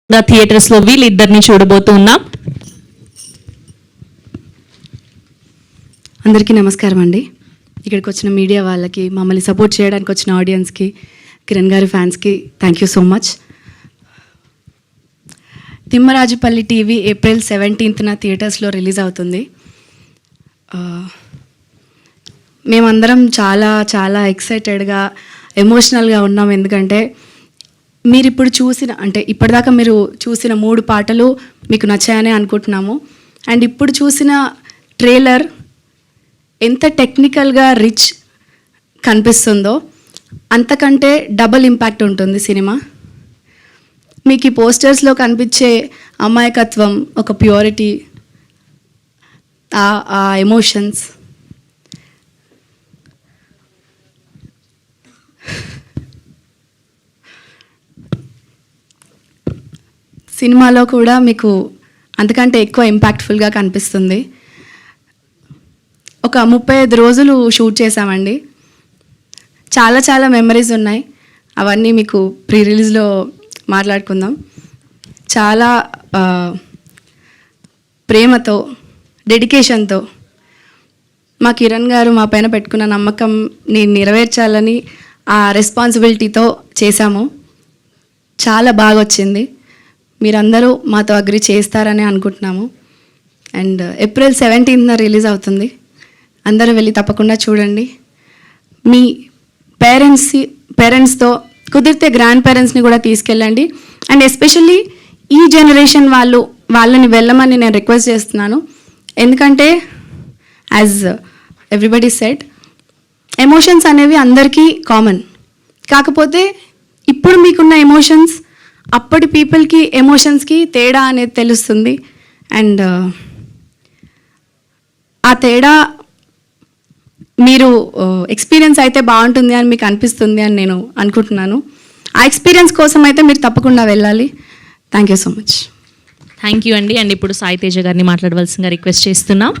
Theatres లో వీళ్ళిద్దరిని చూడబోతున్నాం. అందరికీ నమస్కారం అండి. ఇక్కడికి వచ్చిన మీడియా వాళ్ళకి, మమ్మల్ని సపోర్ట్ చేయడానికి వచ్చిన ఆడియన్స్కి, కిరణ్ గారి ఫ్యాన్స్కి thank you so much. Thimmarajupalli TV April 17న థియేటర్స్లో రిలీజ్ అవుతుంది. మేమందరం చాలా చాలా ఎక్సైటెడ్గా, ఎమోషనల్గా ఉన్నాం. ఎందుకంటే మీరు ఇప్పుడు చూసిన, అంటే ఇప్పటిదాకా మీరు చూసిన 3 పాటలు మీకు నచ్చాయని అనుకుంటున్నాము. అండ్ ఇప్పుడు చూసిన ట్రైలర్ ఎంత టెక్నికల్గా రిచ్ కనిపిస్తుందో అంతకంటే డబుల్ ఇంపాక్ట్ ఉంటుంది సినిమా. మీకు ఈ పోస్టర్స్లో కనిపించే అమాయకత్వం, ఒక ప్యూరిటీ, ఆ ఎమోషన్స్, సినిమాలో కూడా మీకు అంతకంటే ఎక్కువ ఇంపాక్ట్ఫుల్గా కనిపిస్తుంది. ఒక 35 రోజులు షూట్ చేశామండి. చాలా చాలా మెమరీస్ ఉన్నాయి. అవన్నీ మీకు ప్రీ రిలీజ్లో మాట్లాడుకుందాం. చాలా ప్రేమతో, డెడికేషన్తో మా కిరణ్ గారు మా పైన పెట్టుకున్న నమ్మకంని నెరవేర్చాలని ఆ రెస్పాన్సిబిలిటీతో చేశాము. చాలా బాగా వచ్చింది. మీరందరూ మాతో అగ్రి చేస్తారని అనుకుంటున్నాము. అండ్ ఏప్రిల్ 17న రిలీజ్ అవుతుంది. అందరూ వెళ్ళి తప్పకుండా చూడండి. మీ పేరెంట్స్తో కుదిరితే గ్రాండ్ పేరెంట్స్ని కూడా తీసుకెళ్ళండి. అండ్ ఎస్పెషల్లీ ఈ జనరేషన్ వాళ్ళని వెళ్ళమని నేను రిక్వెస్ట్ చేస్తున్నాను. ఎందుకంటే యాజ్ ఎవ్రీబడి సెడ్, ఎమోషన్స్ అనేవి అందరికీ కామన్. కాకపోతే ఇప్పుడు మీకున్న ఎమోషన్స్ అప్పటి పీపుల్కి ఎమోషన్స్కి తేడా అనేది తెలుస్తుంది. అండ్ ఆ తేడా మీరు ఎక్స్పీరియన్స్ అయితే బాగుంటుంది అని మీకు అనిపిస్తుంది అని నేను అనుకుంటున్నాను. ఆ ఎక్స్పీరియన్స్ కోసం అయితే మీరు తప్పకుండా వెళ్ళాలి. Thank you so much. Thank you అండి. అండ్ ఇప్పుడు సాయి తేజ గారిని మాట్లాడవలసిందిగా రిక్వెస్ట్ చేస్తున్నాం.